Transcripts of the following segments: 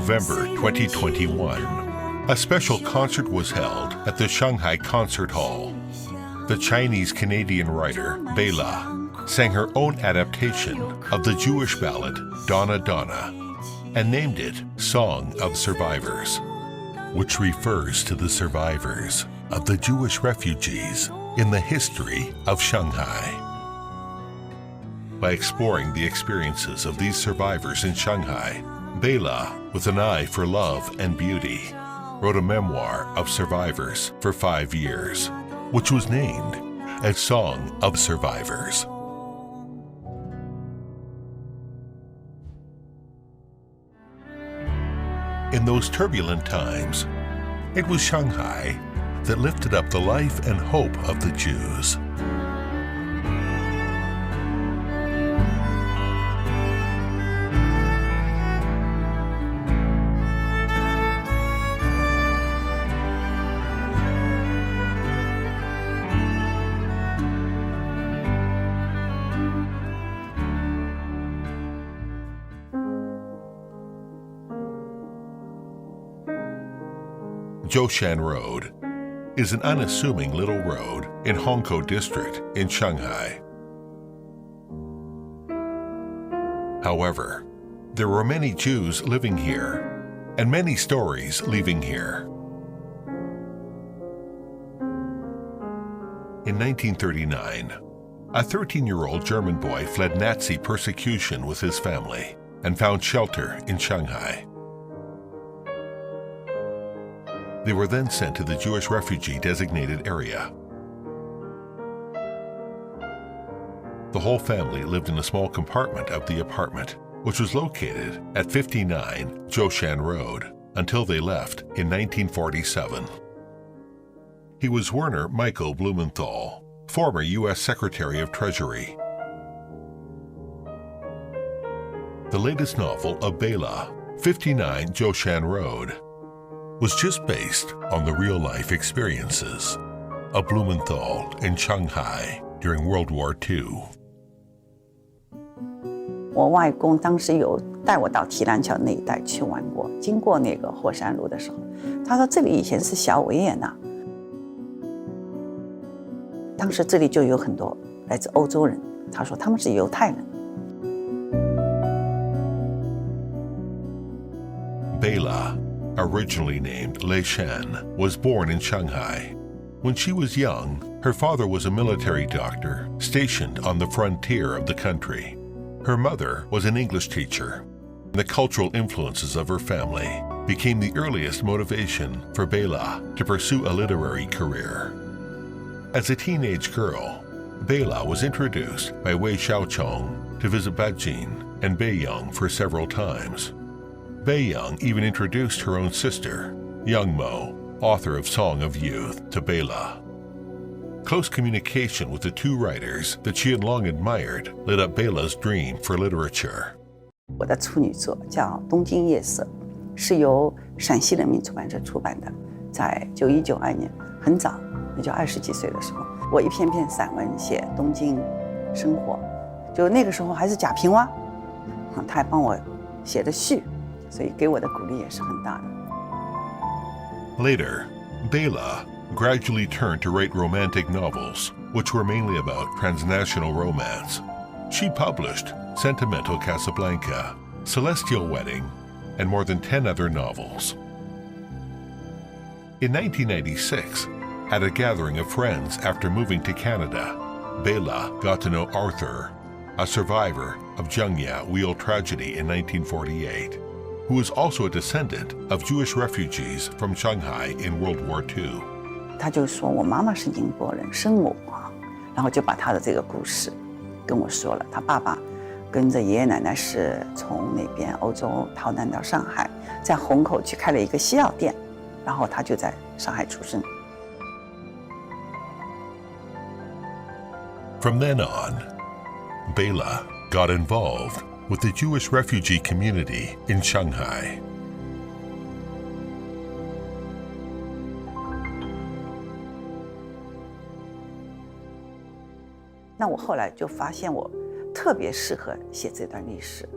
November 2021, a special concert was held at the Shanghai Concert Hall. The Chinese Canadian writer, Bela, sang her own adaptation of the Jewish ballad Donna Donna and named it Song of Survivors, which refers to the survivors of the Jewish refugees in the history of Shanghai. By exploring the experiences of these survivors in Shanghai, Bela, with an eye for love and beauty, wrote a memoir of survivors for 5 years, which was named as Song of Survivors. In those turbulent times, it was Shanghai that lifted up the life and hope of the Jews. Zhoushan Road is an unassuming little road in Hongkou District in Shanghai. However, there were many Jews living here and many stories leaving here. In 1939, a 13-year-old German boy fled Nazi persecution with his family and found shelter in Shanghai. They were then sent to the Jewish refugee designated area. The whole family lived in a small compartment of the apartment, which was located at 59 Zhoushan Road, until they left in 1947. He was Werner Michael Blumenthal, former U.S. Secretary of Treasury. The latest novel of Bela, 59 Zhoushan Road, was just based on the real-life experiences of Blumenthal in Shanghai during World War II. 我外公当时有带我到提篮桥那一带去玩过，经过那个火山路的时候，他说这里以前是小维也纳，当时这里就有很多来自欧洲人，他说他们是犹太人。Bela, originally named Lei Shan, was born in Shanghai. When she was young, her father was a military doctor stationed on the frontier of the country. Her mother was an English teacher. The cultural influences of her family became the earliest motivation for Bela to pursue a literary career. As a teenage girl, Bela was introduced by Wei Xiaochong to visit Beijing and Beiyang for several times. Beiyang even introduced her own sister, Young Mo, author of Song of Youth, to Bela. Close communication with the two writers that she had long admired lit up Bela's dream for literature. 我的处女作叫《东京夜色》，是由陕西人民出版社出版的，在91、92年，很早，也就20几岁的时候，我一篇篇散文写东京生活，就那个时候还是贾平凹，他还帮我写的序，所以给我的鼓励也是很大的。Later, Bela gradually turned to write romantic novels, which were mainly about transnational romance. She published Sentimental Casablanca, Celestial Wedding, and more than 10 other novels. In 1996, at a gathering of friends after moving to Canada, Bela got to know Arthur, a survivor of Zhengya wheel tragedy in 1948, who was also a descendant of Jewish refugees from Shanghai in World War II. 他就说我妈妈是宁波人，生我啊，然后就把他的这个故事跟我说了。他爸爸跟着爷爷奶奶是从那边欧洲逃难到上海，在虹口去开了一个西药店，然后他就在上海出生。From then on, Bela got involved with the Jewish refugee community in Shanghai. 那我后来就发现我特别适合写这段历史。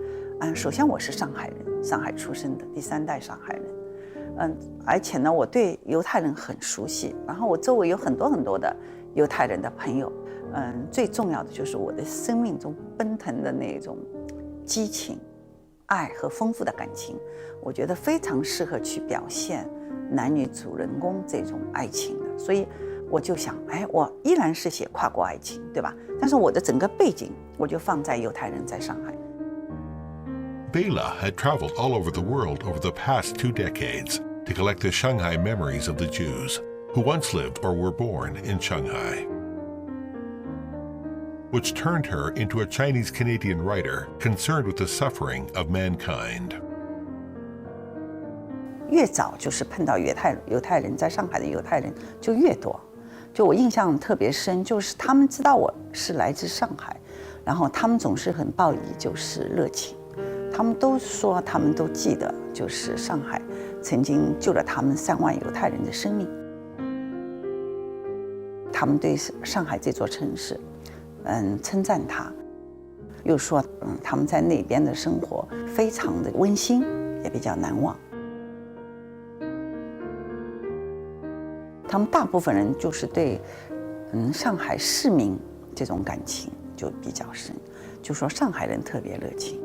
首先我是上海人，上海出生的，第3代上海人。而且呢，我对犹太人很熟悉，然后我周围有很多的犹太人的朋友。最重要的就是我的生命中奔腾的那种激情、爱和丰富的感情，我觉得非常适合去表现男女主人公这种爱情的。所以我就想，我依然是写跨国爱情，对吧？但是我的整个背景我就放在犹太人在上海。Bela had traveled all over the world over the past 2 decades to collect the Shanghai memories of the Jews who once lived or were born in Shanghai, which turned her into a Chinese Canadian writer concerned with the suffering of mankind. 越早就是碰到犹太人，在上海的犹太人就越多。就我印象特别深，就是他们知道我是来自上海，然后他们总是很报以就是热情。他们都说，他们都记得，就是上海曾经救了他们3万犹太人的生命。他们对上海这座城市，称赞他，又说，他们在那边的生活非常的温馨，也比较难忘。他们大部分人就是对，上海市民这种感情就比较深，就说上海人特别热情。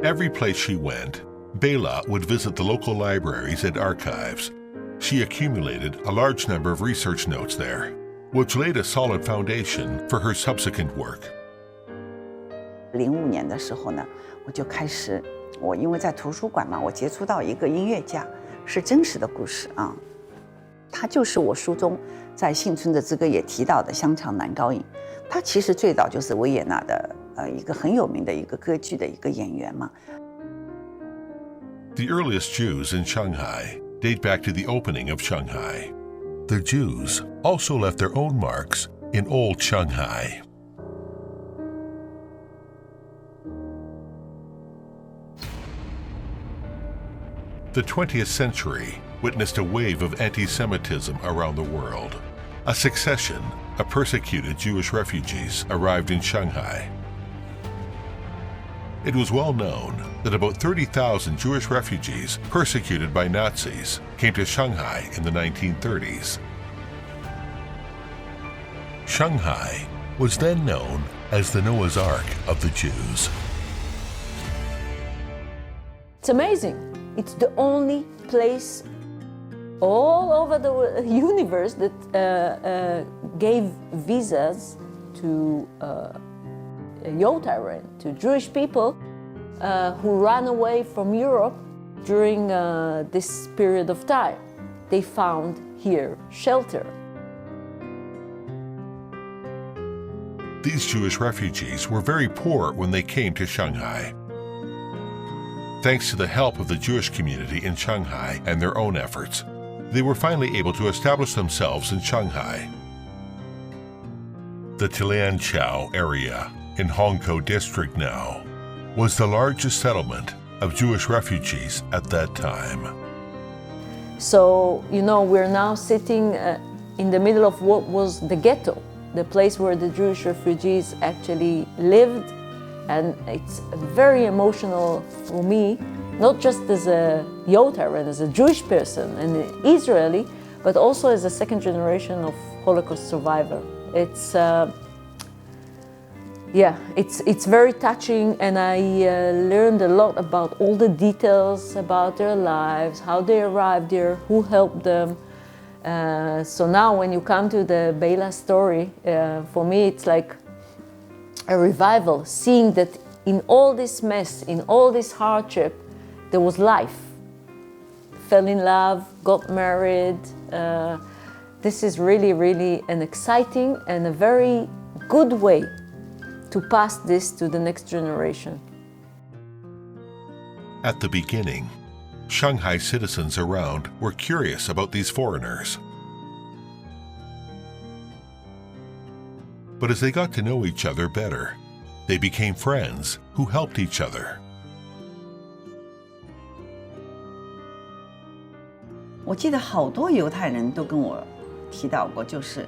Every place she went, Bela would visit the local libraries and archives. She accumulated a large number of research notes there, which laid a solid foundation for her subsequent work. 05年的时候呢，我就开始，我因为在图书馆嘛，我接触到一个音乐家，是真实的故事啊。他就是我书中在《幸存者之歌》也提到的香肠男高音。他其实最早就是维也纳的一个很有名的一个歌剧的一个演员嘛。The earliest Jews in Shanghai date back to the opening of Shanghai. The Jews also left their own marks in old Shanghai. The 20th century witnessed a wave of anti-Semitism around the world. A succession of persecuted Jewish refugees arrived in Shanghai. It was well known that about 30,000 Jewish refugees persecuted by Nazis came to Shanghai in the 1930s. Shanghai was then known as the Noah's Ark of the Jews. It's amazing. It's the only place all over the universe that gave visas to犹太人, to Jewish people who ran away from Europe during this period of time. They found here shelter. These Jewish refugees were very poor when they came to Shanghai. Thanks to the help of the Jewish community in Shanghai and their own efforts, they were finally able to establish themselves in Shanghai. The Tianqiao area in Hongkou district now was the largest settlement of Jewish refugees at that time. So, we're now sitting in the middle of what was the ghetto, the place where the Jewish refugees actually lived. And it's very emotional for me, not just as a犹太人, as a Jewish person and an Israeli, but also as a second generation of Holocaust survivor. It's very touching, and I learned a lot about all the details about their lives, how they arrived there, who helped them. So now when you come to the Bela story, for me it's like a revival, seeing that in all this mess, in all this hardship, there was life. Fell in love, got married. This is really, really an exciting and a very good way to pass this to the next generation. At the beginning, Shanghai citizens around were curious about these foreigners. But as they got to know each other better, they became friends who helped each other. 我记得好多犹太人都跟我提到过，就是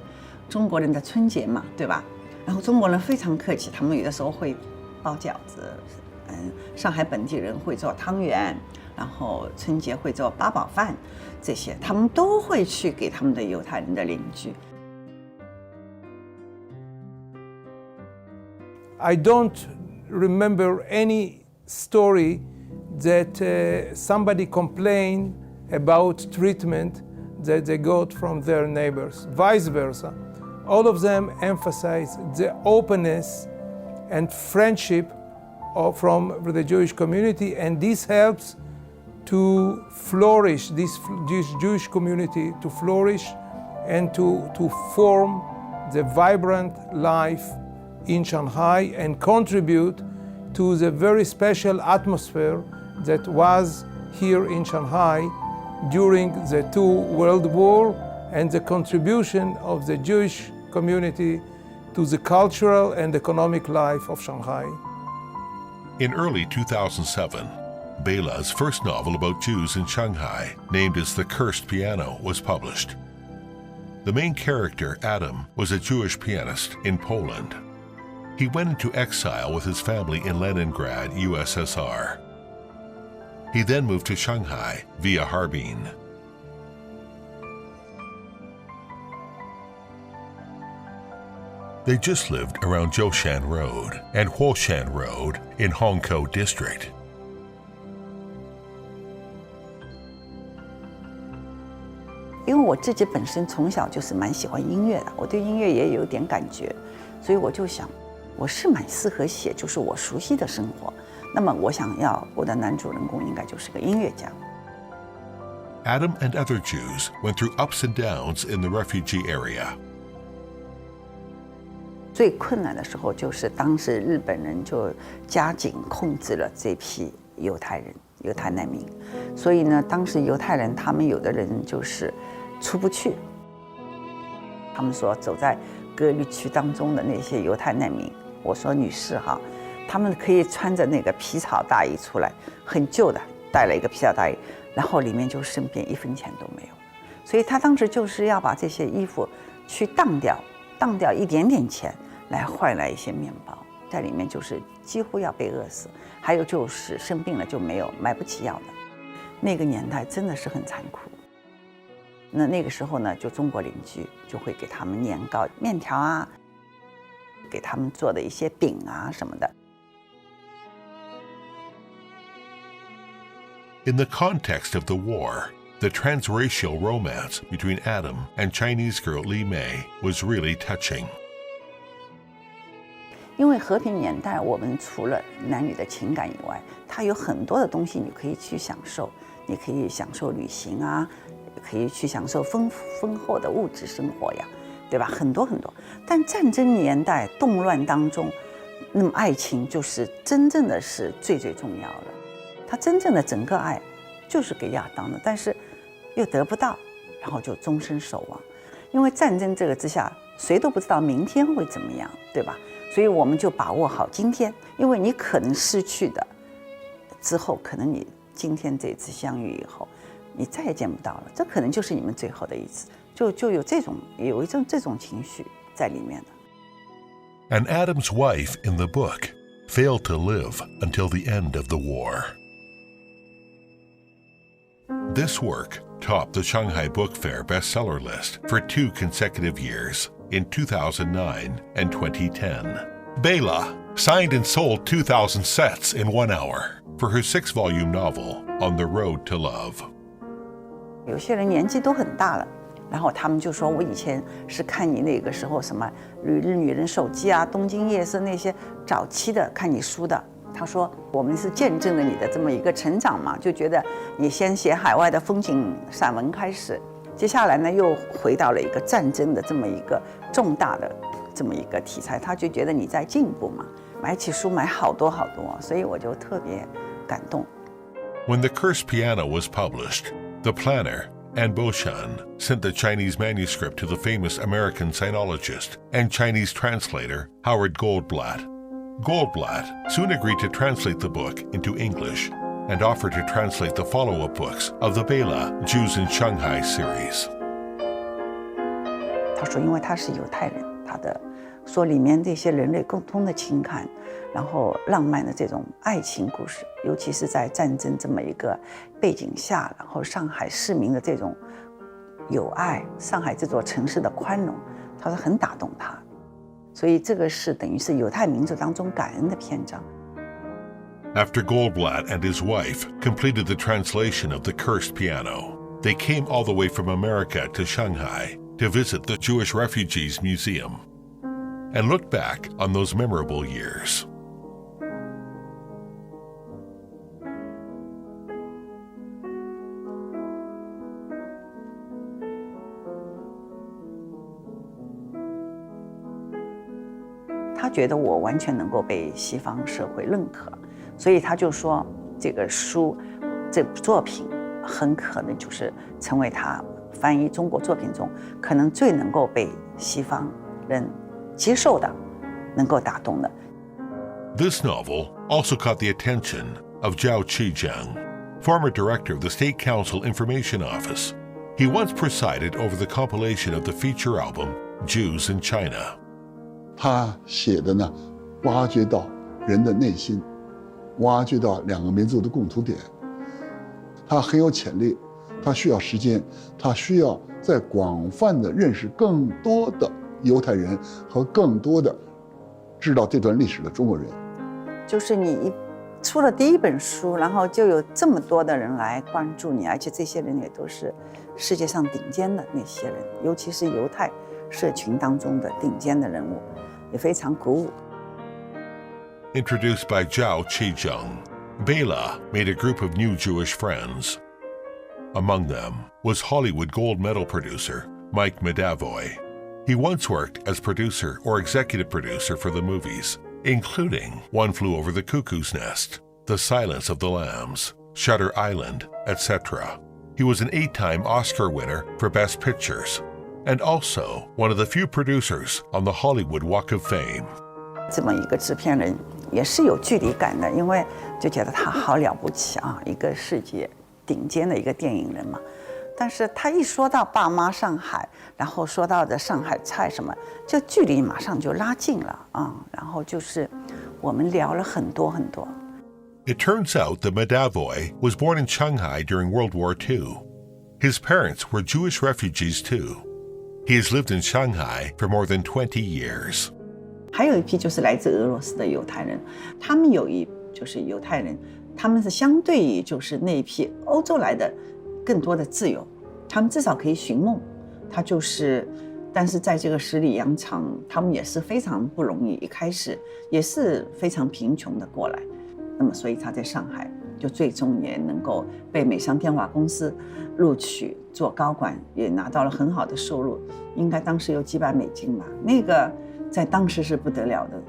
中国人的春节嘛，对吧？然后中国人非常客气，他们有的时候会包饺子，上海本地人会做汤圆，然后春节会做八宝饭，这些他们都会去给他们的犹太人的邻居。I don't remember any story that somebody complained about treatment that they got from their neighbors. Vice versa, all of them emphasize the openness and friendship from the Jewish community, and this helps to flourish, this Jewish community to flourish and to form the vibrant life in Shanghai and contribute to the very special atmosphere that was here in Shanghai during the two World War and the contribution of the Jewish community to the cultural and economic life of Shanghai. In early 2007, Bela's first novel about Jews in Shanghai, named as The Cursed Piano, was published. The main character, Adam, was a Jewish pianist in Poland. He went into exile with his family in Leningrad, USSR. He then moved to Shanghai via Harbin. They just lived around Zhoushan Road and Huoshan Road in Hongkou District.因为我自己本身从小就是蛮喜欢音乐的，我对音乐也有点感觉，所以我就想，我是蛮适合写就是我熟悉的生活。那么我想要我的男主人公应该就是个音乐家。Adam and other Jews went through ups and downs in the refugee area. 最困难的时候就是当时日本人就加紧控制了这批犹太人、犹太难民，所以呢，当时犹太人他们有的人就是出不去。他们说走在隔离区当中的那些犹太难民，我说女士哈，他们可以穿着那个皮草大衣出来，很旧的，带了一个皮草大衣，然后里面就身边1分钱都没有。所以他当时就是要把这些衣服去当掉一点点钱，来换来一些面包，在里面就是几乎要被饿死。还有就是生病了就没有买不起药的，那个年代真的是很残酷。那个时候呢，就中国邻居就会给他们年糕、面条啊，给他们做的一些饼啊什么的。In the context of the war, the transracial romance between Adam and Chinese girl Li Mei was really touching. 因为和平年代，我们除了男女的情感以外，它有很多的东西你可以去享受，你可以享受旅行啊，可以去享受丰厚的物质生活呀，对吧？很多很多。但战争年代动乱当中，那么爱情就是真正的是最重要的。他真正的整个爱就是给亚当的，但是又得不到，然后就终身守望。因为战争这个之下，谁都不知道明天会怎么样，对吧？所以我们就把握好今天，因为你可能失去的之后，可能你今天这次相遇以后，你再也见不到了，这可能就是你们最后的一次，就有一种这种情绪在里面的。And Adam's wife in the book failed to live until the end of the war. This work topped the Shanghai Book Fair bestseller list for 2 consecutive years, in 2009 and 2010. Bela signed and sold 2,000 sets in 1 hour for her 6-volume novel, On the Road to Love. 有些人年纪都很大了，然后他们就说：“我以前是看你那个时候什么《旅日女人手记》啊，《东京夜市》那些早期的看你书的。”他说：“我们是见证了你的这么一个成长嘛，就觉得你先写海外的风景散文开始，接下来呢又回到了一个战争的这么一个重大的这么一个题材，他就觉得你在进步嘛，买起书买好多，所以我就特别感动。” When The Cursed Piano was published, the planner, Anne Beauchamp, sent the Chinese manuscript to the famous American sinologist and Chinese translator Howard Goldblatt. Goldblatt soon agreed to translate the book into English and offered to translate the follow-up books of the Bela Jews in Shanghai series. 他说，因为他是犹太人，他的说里面这些人类共通的情感，然后浪漫的这种爱情故事，尤其是在战争这么一个背景下，然后上海市民的这种友爱，上海这座城市的宽容，他说很打动他，所以这个是等于是犹太民族当中感恩的篇章。After Goldblatt and his wife completed the translation of The Cursed Piano, they came all the way from America to Shanghai to visit the Jewish Refugees Museum and look back on those memorable years.他觉得我完全能够被西方社会认可，所以他就说这个书这部作品很可能就是成为他翻译中国作品中可能最能够被西方人接受的，能够打动的。 This novel also caught the attention of Zhao Qijiang, former director of the State Council Information Office. He once presided over the compilation of the feature album Jews in China. 他写的呢，挖掘到人的内心，挖掘到两个民族的共同点。他很有潜力，他需要时间，他需要在广泛的认识更多的犹太人和更多的知道这段历史的中国人。就是你出了第一本书，然后就有这么多的人来关注你，而且这些人也都是世界上顶尖的那些人，尤其是犹太社群当中的顶尖的人物，也非常鼓舞。 Introduced by Zhao Qijiang, Bela made a group of new Jewish friends. Among them was Hollywood gold medal producer Mike Medavoy. He once worked as producer or executive producer for the movies, including One Flew Over the Cuckoo's Nest, The Silence of the Lambs, Shutter Island, etc. He was an 8-time Oscar winner for Best Pictures, and also one of the few producers on the Hollywood Walk of Fame. 这么一个制片人也是有距离感的，因为就觉得他好了不起啊，一个世界顶尖的一个电影人嘛。但是他一说到爸妈上海，然后说到的上海菜什么，这距离马上就拉近了啊。然后就是我们聊了很多很多。It turns out that Medavoy was born in Shanghai during World War II. His parents were Jewish refugees too. He has lived in Shanghai for more than 20 years. 还有一批就是来自俄罗斯的犹太人，他们有一就是犹太人，他们是相对于就是那一批欧洲来的更多的自由，他们至少可以寻梦，他就是，但是在这个十里洋场，他们也是非常不容易，一开始也是非常贫穷的过来，那么所以他在上海就最终也能够被美商电话公司录取做高管，也拿到了很好的收入，应该当时有几百美金吧，那个。在当时是不得了的。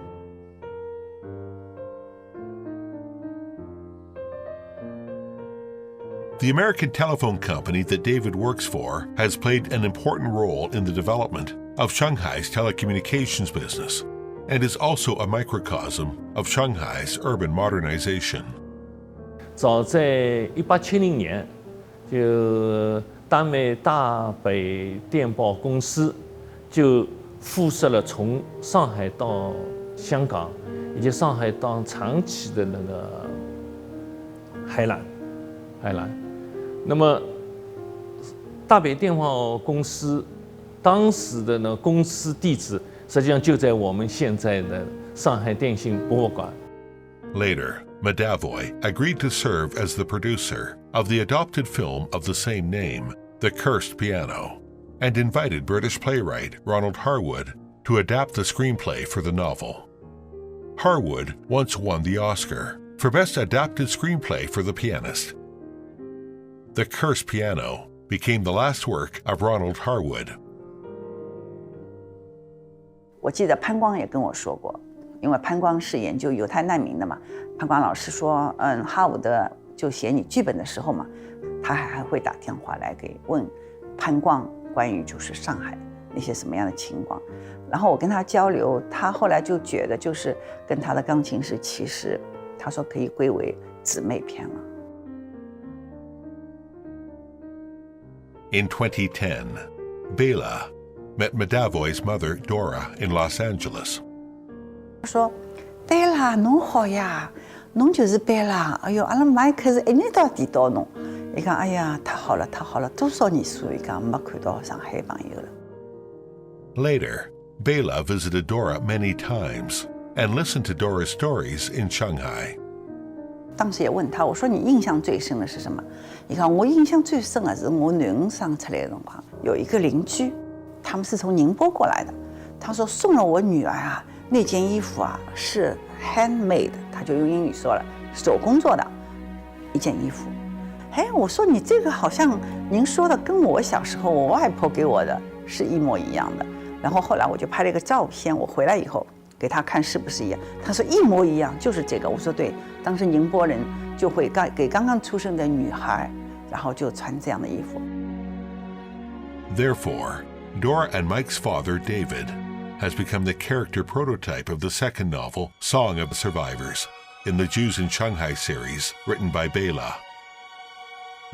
The American telephone company that David works for has played an important role in the development of Shanghai's telecommunications business and is also a microcosm of Shanghai's urban modernization. 早在1870年，就丹麦大北电报公司就 辐射了从上海到香港，以及上海到长崎的那个海缆。那么，大北电报公司当时的呢公司地址，实际上就在我们现在的上海电信博物馆。Later, Medavoy agreed to serve as the producer of the adopted film of the same name, The Cursed Piano, and invited British playwright Ronald Harwood to adapt the screenplay for the novel. Harwood once won the Oscar for Best Adapted Screenplay for The Pianist. The Cursed Piano became the last work of Ronald Harwood. 我记得潘光也跟我说过，因为潘光是研究犹太难民的嘛，潘光老师说，哈伍德就写你剧本的时候嘛，他还会打电话来给问潘光。 关于就是上海那些什么样的情况，然后我跟他交流，他后来就觉得就是跟他的钢琴师，其实他说可以归为姊妹篇了。In 2010, Bela, met Medavoy's mother, Dora, in Los Angeles. 说，贝拉，侬好呀，侬就是贝拉。哎呦，阿拉麦克是一年到底到侬。伊讲，哎呀，太好了，太好了，多少年数？伊讲没看到上海朋友了。Later, Bela visited Dora many times and listened to Dora's stories in Shanghai. 当时也问他，我说你印象最深的是什么？你看我印象最深的是我囡恩生出来的辰光，有一个邻居，他们是从宁波过来的，他说送了我女儿啊，那件衣服啊是 handmade， 他就用英语说了，手工做的一件衣服。哎，我说你这个好像您说的跟我小时候我外婆给我的是一模一样的。然后后来我就拍了一个照片，我回来以后给他看是不是一样，他说一模一样，就是这个。我说对，当时宁波人就会给刚刚出生的女孩，然后就穿这样的衣服。Therefore, Dora and Mike's father, David, has become the character prototype of the second novel, Song of the Survivors, in the Jews in Shanghai series, written by Bela.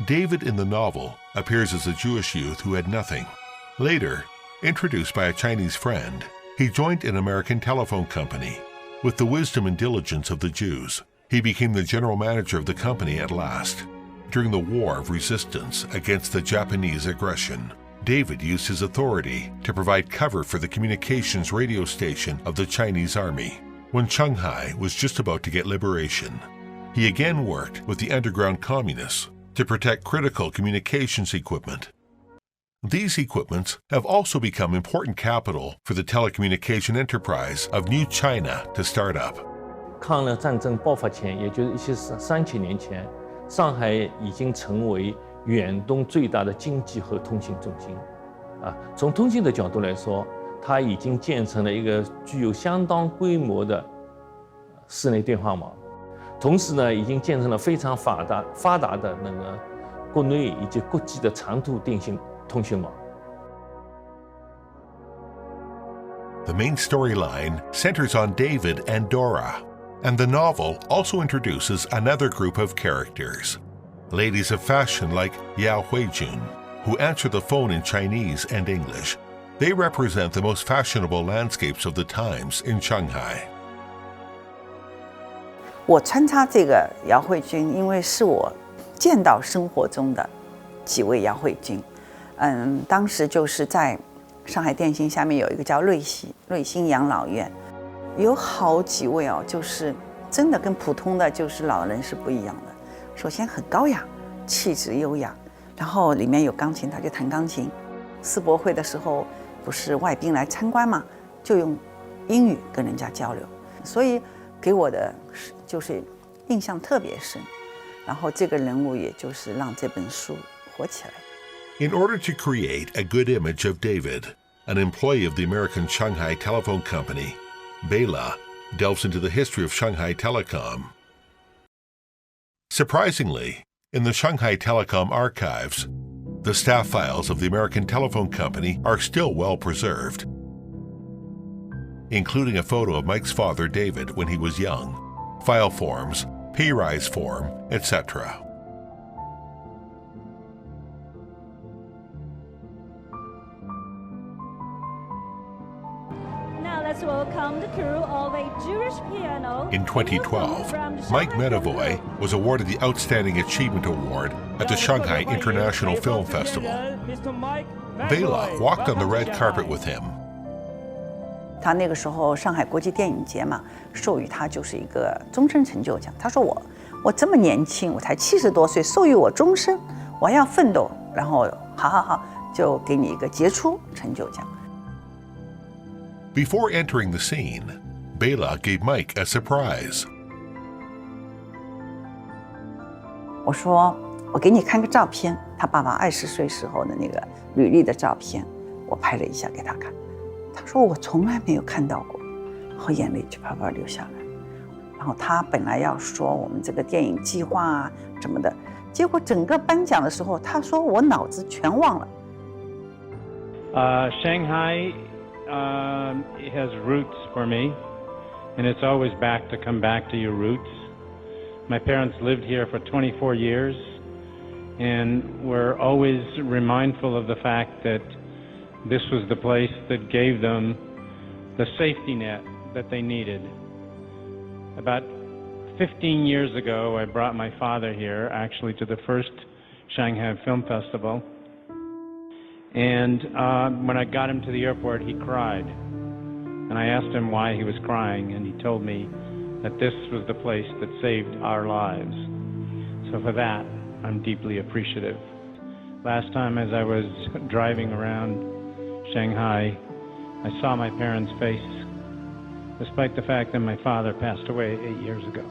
David in the novel appears as a Jewish youth who had nothing. Later, introduced by a Chinese friend, he joined an American telephone company. With the wisdom and diligence of the Jews, he became the general manager of the company at last. During the War of Resistance against the Japanese aggression, David used his authority to provide cover for the communications radio station of the Chinese army. When Shanghai was just about to get liberation, he again worked with the underground communists to protect critical communications equipment. These equipments have also become important capital for the telecommunication enterprise of New China to start up. 抗日战争爆发前，也就是1737年前，上海已经成为远东最大的经济和通信中心。从通信的角度来说，它已经建成了一个具有相当规模的室内电话网，同时呢，已经建成了非常发达的那个国内以及国际的长途电信通讯网。The main storyline centers on David and Dora, and the novel also introduces another group of characters. Ladies of fashion like Yao Huijun, who answer the phone in Chinese and English. They represent the most fashionable landscapes of the times in Shanghai. 我穿插这个姚慧君，因为是我见到生活中的几位姚慧君。当时就是在上海电信下面有一个叫瑞星养老院，有好几位哦，就是真的跟普通的就是老人是不一样的。首先很高雅，气质优雅，然后里面有钢琴，他就弹钢琴。世博会的时候，不是外宾来参观嘛，就用英语跟人家交流，所以给我的就是印象特别深。然后这个人物也就是让这本书火起来。In order to create a good image of David, an employee of the American Shanghai Telephone Company, Bela delves into the history of Shanghai Telecom. Surprisingly, in the Shanghai Telecom archives, the staff files of the American Telephone Company are still well preserved, including a photo of Mike's father, David, when he was young, file forms, pay rise form, etc. Let's welcome the crew of a Jewish piano. In 2012, Mike Medavoy was awarded the Outstanding Achievement Award at the Shanghai International Film Festival. Bela walked on the red carpet with him. 他那个时候上海国际电影节嘛，授予他就是一个终身成就奖。他说我这么年轻，我才70多岁，授予我终身，我要奋斗，然后好，就给你一个杰出成就奖。Before entering the scene, Bela gave Mike a surprise. 我说我给你看个照片，他爸爸20岁时候的那个履历的照片，我拍了一下给他看。他说我从来没有看到过，然后眼泪就啪啪流下来。然后他本来要说我们这个电影计划啊什么的，结果整个颁奖的时候，他说我脑子全忘了。Shanghai it has roots for me, and it's always back to come back to your roots. My parents lived here for 24 years, and we're always remindful of the fact that This was the place that gave them the safety net that they needed. About 15 years ago, I brought my father here, actually to the first Shanghai Film Festival. And when I got him to the airport, he cried. And I asked him why he was crying, and he told me that this was the place that saved our lives. So for that, I'm deeply appreciative. Last time as I was driving around Shanghai, I saw my parents' face, despite the fact that my father passed away 8 years ago.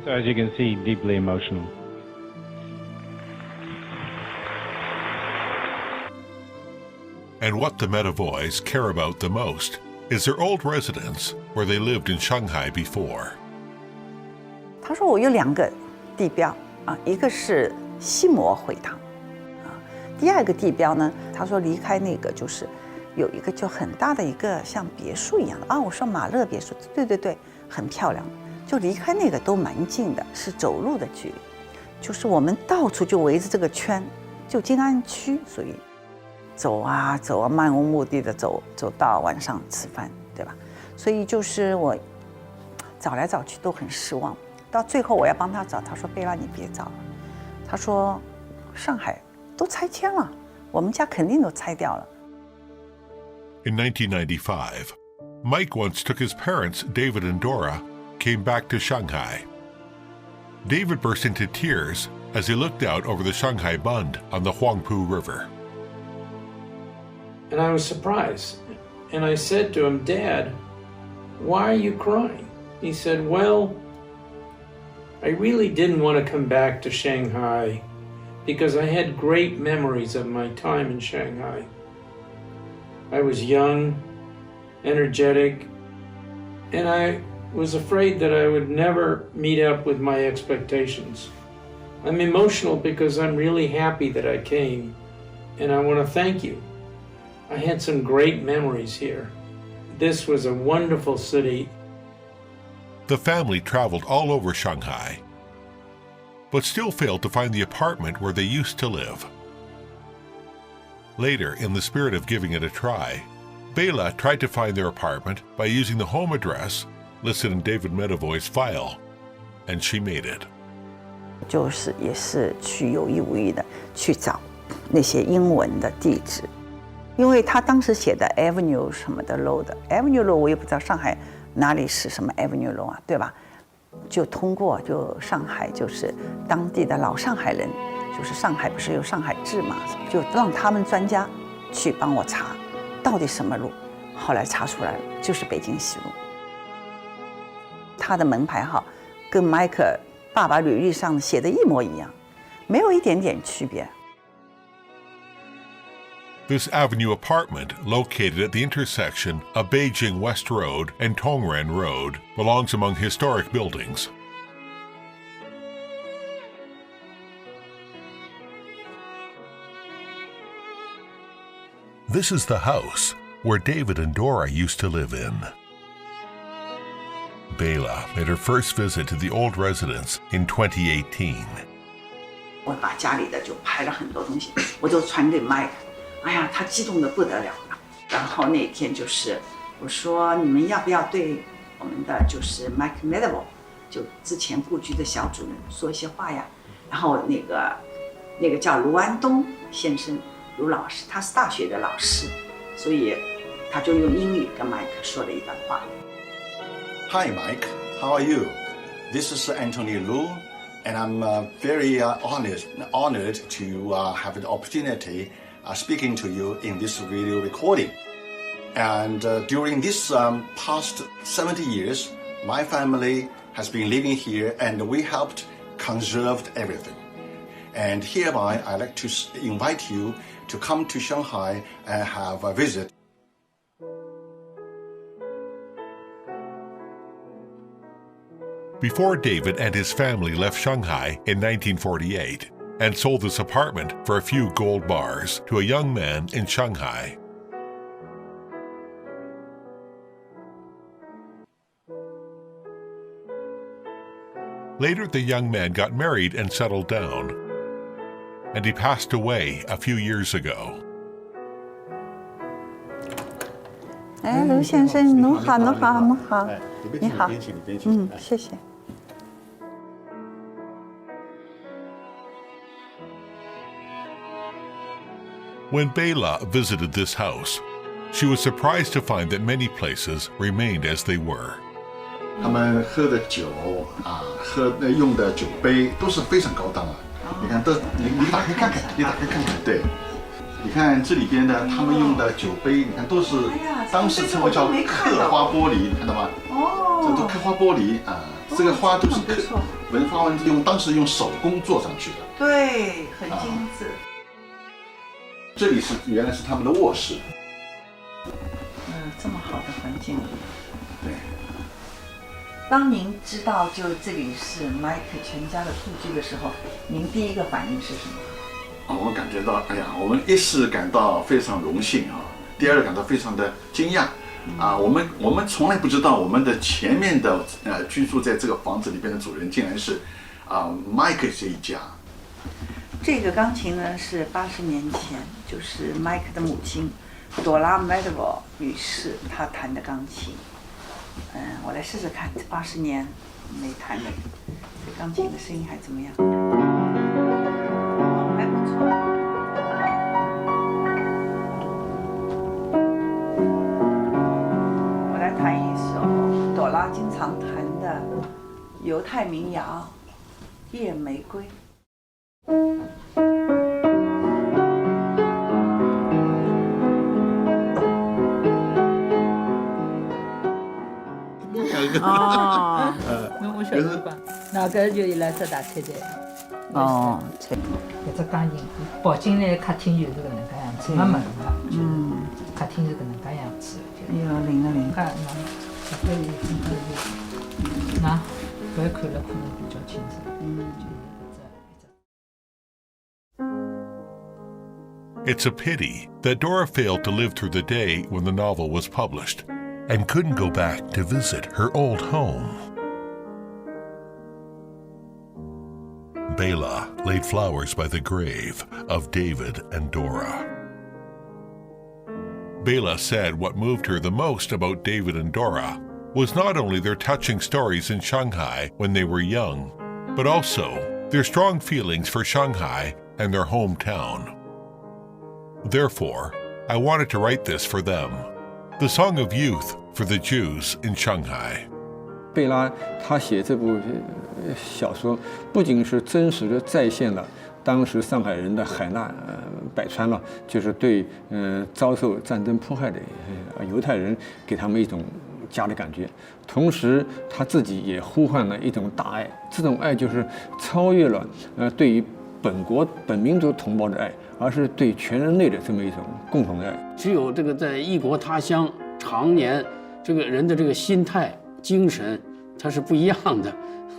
So as you can see, deeply emotional. And what the Medavoys care about the most is their old residence where they lived in Shanghai before. 他说我有2个地标啊，一个是西摩会堂啊，第2个地标呢，他说离开那个就是有一个就很大的一个像别墅一样的啊，我说马勒别墅，对对对，很漂亮，就离开那个都蛮近的，是走路的距离，就是我们到处就围着这个圈，就静安区，所以走啊走啊，漫无目的的走到晚上吃饭，对吧？所以就是我找来找去都很失望。到最后我要帮他找，他说贝拉你别找了，他说上海都拆迁了，我们家肯定都拆掉了。In 1995, Mike once took his parents, David and Dora, came back to Shanghai. David burst into tears as he looked out over the Shanghai Bund on the Huangpu River. And I was surprised. And I said to him, Dad, why are you crying? He said, well, I really didn't want to come back to Shanghai because I had great memories of my time in Shanghai. I was young, energetic, and I was afraid that I would never meet up with my expectations. I'm emotional because I'm really happy that I came, and I want to thank you. I had some great memories here. This was a wonderful city. The family traveled all over Shanghai, but still failed to find the apartment where they used to live. Later, in the spirit of giving it a try, Bela tried to find their apartment by using the home address listed in David Medavoy's file, and she made it. 就是也是去有意无意的去找那些英文的地址，因为他当时写的 Avenue 什么的 Road Avenue Road 我也不知道上海哪里是什么 Avenue Road 啊，对吧？就通过就上海就是当地的老上海人。就是上海不是有上海志嘛，就让他们专家去帮我查，到底什么路。后来查出来了，就是北京西路。他的门牌号跟迈克爸爸履历上写的一模一样，没有一点点区别。This Avenue apartment, located at the intersection of Beijing West Road and Tongren Road, belongs among historic buildings. This is the house where David and Dora used to live in. Bela made her first visit to the old residence in 2018. 我把家里的就拍了很多东西，我就传给 Mike， 哎呀，他激动得不得了。然后那天就是我说你们要不要对我们的就是 Mike Medavoy， 就之前故居的小主人说一些话呀？然后那个叫卢安东先生。卢老师，他是大学的老师，所以他就用英语跟 Mike 说了一段话。Hi, Mike. How are you? This is Anthony Lu, and I'm very honored to have the opportunity speaking to you in this video recording. And during this past 70 years, my family has been living here, and we helped conserve everything. And hereby, I'd like to invite you to come to Shanghai and have a visit. Before David and his family left Shanghai in 1948 and sold this apartment for a few gold bars to a young man in Shanghai. Later, the young man got married and settled down, and he passed away a few years ago. 哎，卢先生，侬好，侬好，侬好，你好，谢谢。When Bela visited this house, she was surprised to find that many places remained as they were. 他们喝的酒啊，用的酒杯都是非常高档啊。你看，你打开看看，你打开看看，对，你看这里边的他们用的酒杯，你看都是当时称为叫刻花玻璃，你看到吗？哦，这都刻花玻璃啊，这个花都是花纹当时用手工做上去的。对，很精致。这里原来是他们的卧室。这么好的环境里。对。当您知道就这里是 Mike 全家的故居的时候，您第一个反应是什么？我感觉到，哎呀，我们一是感到非常荣幸啊，第二感到非常的惊讶啊，我们从来不知道我们的前面的居住在这个房子里边的主人竟然是Mike 这一家。这个钢琴呢是80年前，就是 Mike 的母亲朵拉 Medeville 女士她弹的钢琴。我来试试看，这80年没弹的，这钢琴的声音还怎么样？还不错。我来弹一首朵拉经常弹的犹太民谣《夜玫瑰》。哦，我晓得吧？那个就伊拉只大菜单。哦，搿只钢琴跑进来客厅就是搿能介样子，没门个，客厅是搿能介样子。010。那搿看了可能比较清楚。It's a pity that Dora failed to live through the day when the novel was published and couldn't go back to visit her old home. Bela laid flowers by the grave of David and Dora. Bela said what moved her the most about David and Dora was not only their touching stories in Shanghai when they were young, but also their strong feelings for Shanghai and their hometown. Therefore, I wanted to write this for them, the song of youth for the Jews in Shanghai. 贝拉他写这部小说，不仅是真实的再现了当时上海人的海纳百川了，就是对遭受战争迫害的犹太人给他们一种家的感觉，同时他自己也呼唤了一种大爱，这种爱就是超越了对于本国本民族同胞的爱，而是对全人类的这么一种共同的爱。只有这个在异国他乡常年，这个人的这个心态、精神，它是不一样的。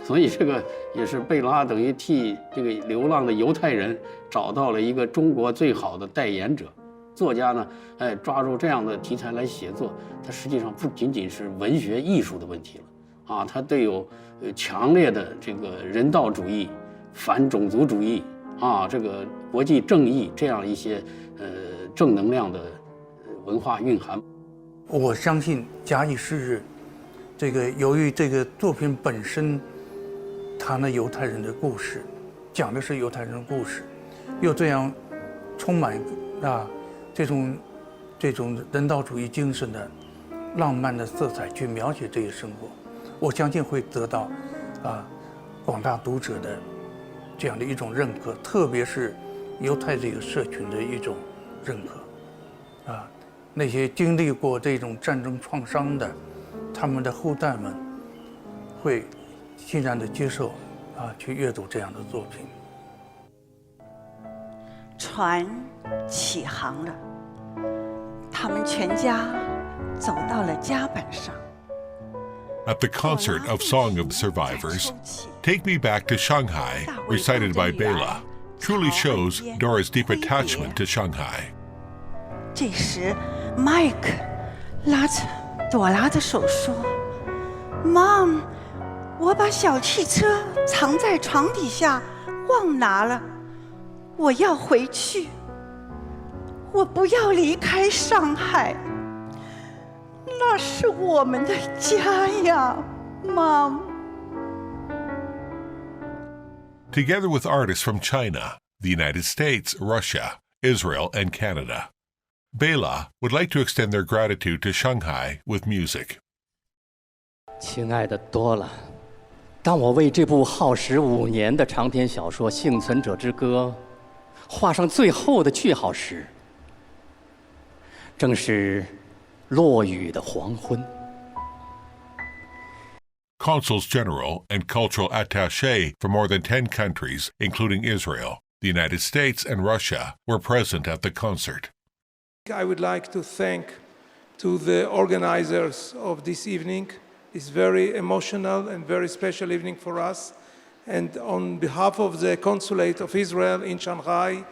所以这个也是贝拉等于替这个流浪的犹太人找到了一个中国最好的代言者。作家呢，抓住这样的题材来写作，它实际上不仅仅是文学艺术的问题了啊，它对有强烈的这个人道主义、反种族主义啊，这个国际正义这样一些正能量的文化蕴含。我相信假以时日，这个由于这个作品本身谈了犹太人的故事，讲的是犹太人的故事，又这样充满这种人道主义精神的浪漫的色彩去描写这些生活，我相信会得到广大读者的这样的一种认可，特别是犹太这个社群的一种认可那些经历过这种战争创伤的他们的后代们会欣然的接受去阅读这样的作品。船起航了，他们全家走到了甲板上。At the concert of Song of Survivors, Take Me Back to Shanghai, recited by Bela, truly shows Dora's deep attachment to Shanghai. 这时 Mike 拉着朵拉的手说 Mom， 我把小汽车藏在床底下忘拿了，我要回去，我不要离开上海。那是我们的家呀 ，Mom。 Together with artists from China, the United States, Russia, Israel, and Canada, Bela would like to extend their gratitude to Shanghai with music. 亲爱的多了，当我为这部耗时5年的长篇小说《幸存者之歌》画上最后的句号时，正是落雨的黄昏。 Consuls General and cultural attaché from more than 10 countries, including Israel, the United States, and Russia, were present at the concert. I would like to thank to the organizers of this evening. It's very emotional and very special evening for us. And on behalf of the Consulate of Israel in Shanghai,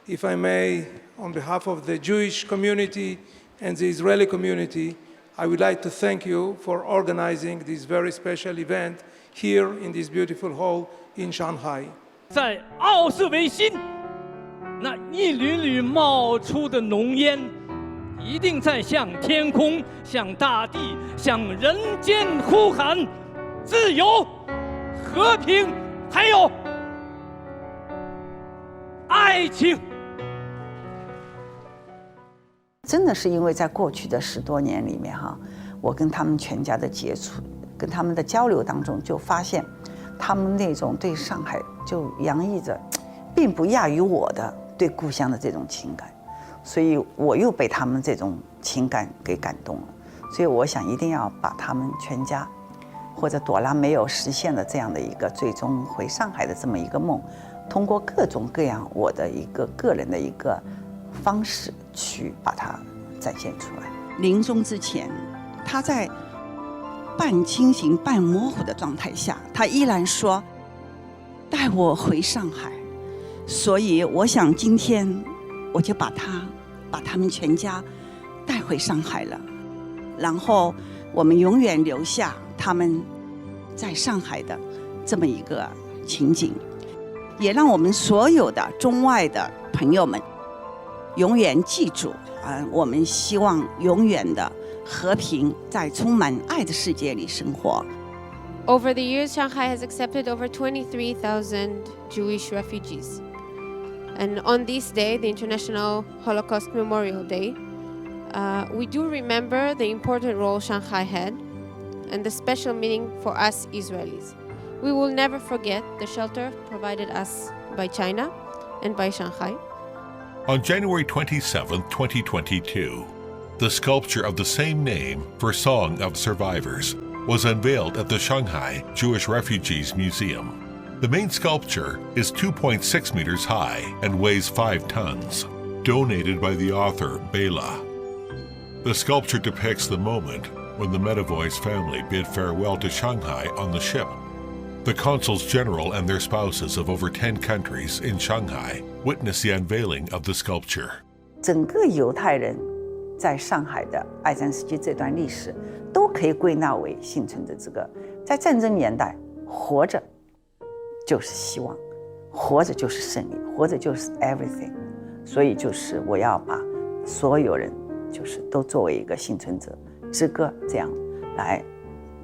if I may, on behalf of the Jewish community and the Israeli community, I would like to thank you for organizing this very special event here in this beautiful hall in Shanghai. 在奥斯维辛，那一缕缕冒出的浓烟，一定在向天空、向大地、向人间呼喊：自由、和平，还有爱情。 真的是因为在过去的10多年里面哈，我跟他们全家的接触，跟他们的交流当中，就发现他们那种对上海就洋溢着，并不亚于我的对故乡的这种情感，所以我又被他们这种情感给感动了，所以我想一定要把他们全家，或者朵拉没有实现的这样的一个最终回上海的这么一个梦，通过各种各样我的一个个人的一个方式去把它展现出来。临终之前，他在半清醒半模糊的状态下，他依然说带我回上海。所以我想今天我就把他们全家带回上海了，然后我们永远留下他们在上海的这么一个情景，也让我们所有的中外的朋友们永远记住我们希望永远的和平，在充满爱的世界里生活。 Over the years, Shanghai has accepted over 23,000 Jewish refugees. And on this day, the International Holocaust Memorial Day, we do remember the important role Shanghai had and the special meaning for us Israelis. We will never forget the shelter provided us by China and by Shanghai. On January 27, 2022, the sculpture of the same name for Song of Survivors was unveiled at the Shanghai Jewish Refugees Museum. The main sculpture is 2.6 meters high and weighs 5 tons, donated by the author Bela. The sculpture depicts the moment when the Medavoy's family bid farewell to Shanghai on the ship. The consuls general and their spouses of over 10 countries in Shanghai witnessed the unveiling of the sculpture. 整个犹太人在上海的2战时期这段历史，都可以归纳为幸存者之歌。在战争年代，活着就是希望，活着就是胜利，活着就是 everything。所以就是我要把所有人，就是都作为一个幸存者之歌，这样来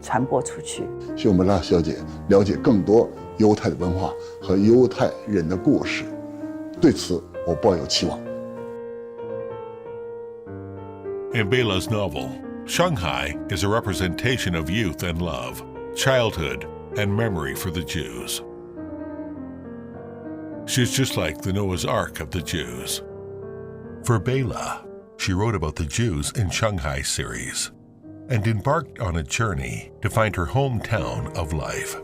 传播出去。希望我们让小姐了解更多犹太的文化和犹太人的故事，对此我抱有期望。In Bela's novel, Shanghai is a representation of youth and love, childhood and memory for the Jews. She's just like the Noah's Ark of the Jews. For Bela, she wrote about the Jews in Shanghai series and embarked on a journey to find her hometown of life.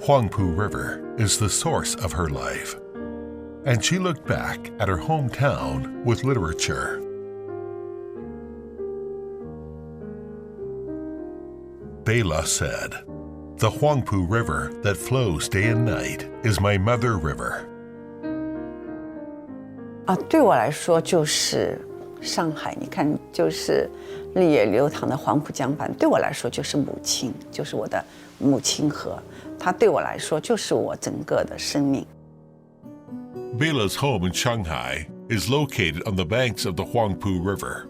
Huangpu River is the source of her life, and she looked back at her hometown with literature. Bela said, "The Huangpu River that flows day and night is my mother river." 对我来说就是上海，你看，就是日夜流淌的黄浦江畔，对我来说就是母亲，就是我的母亲河，它对我来说就是我整个的生命。Bela's home in Shanghai is located on the banks of the Huangpu River.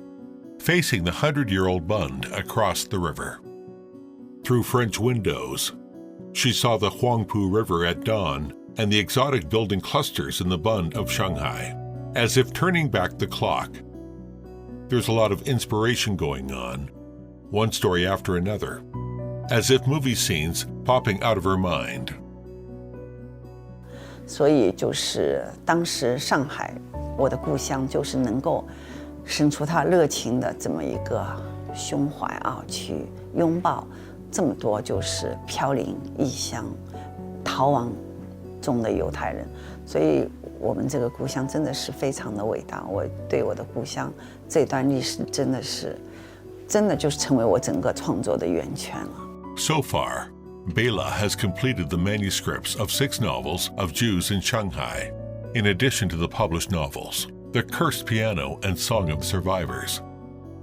facing the 100-year-old Bund across the river. Through French windows, she saw the Huangpu River at dawn and the exotic building clusters in the Bund of Shanghai. As if turning back the clock, there's a lot of inspiration going on, one story after another, as if movie scenes popping out of her mind. 所以就是当时上海，我的故乡，就是能够伸出他热情的这么一个胸怀啊，去拥抱这么多就是飘零异乡、逃亡中的犹太人，所以我们这个故乡真的是非常的伟大。我对我的故乡这段历史真的就是成为我整个创作的源泉了。So far, Bela has completed the manuscripts of 6 novels of Jews in Shanghai, in addition to the published novels, The Cursed Piano and Song of Survivors.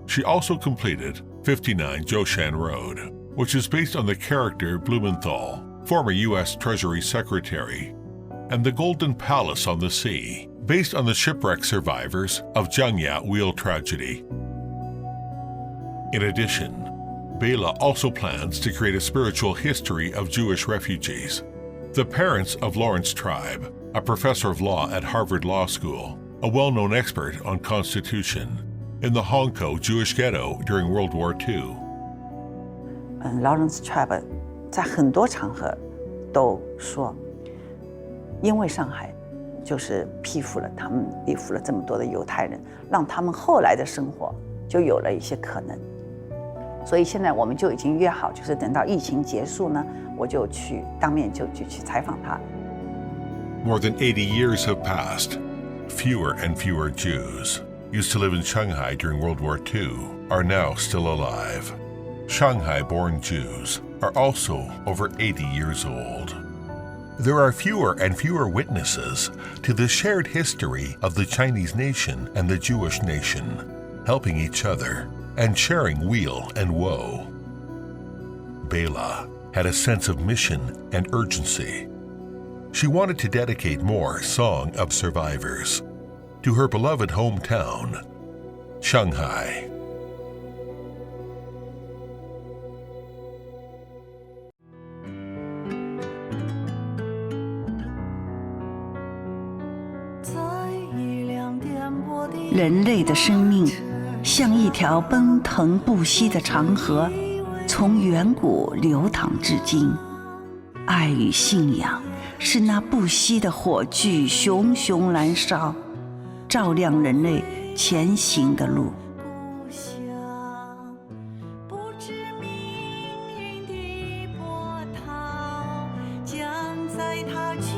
She also completed 59 Zhoushan Road, which is based on the character Blumenthal, former U.S. Treasury Secretary, and The Golden Palace on the Sea, based on the shipwreck survivors of Jiangya wheel tragedy. In addition, Bela also plans to create a spiritual history of Jewish refugees. The parents of Lawrence Tribe, a professor of law at Harvard Law School, a well-known expert on Constitution, in the Hongkou Jewish ghetto during World War II. Lawrence Tribe 在很多场合都说，因为上海就是庇护了这么多的犹太人，让他们后来的生活就有了一些可能。所以现在我们就已经约好，就是等到疫情结束呢，我就当面去采访他。More than 80 years have passed. Fewer and fewer Jews used to live in Shanghai during World War II are now still alive. Shanghai-born Jews are also over 80 years old. There are fewer and fewer witnesses to the shared history of the Chinese nation and the Jewish nation, helping each other and sharing weal and woe. Bela had a sense of mission and urgency. She wanted to dedicate more Song of Survivors to her beloved hometown, Shanghai. "人类的生命像一条奔腾不息的长河，从远古流淌至今。爱与信仰是那不息的火炬，熊熊燃烧，照亮人类前行的路。不知命运的波涛，将在它去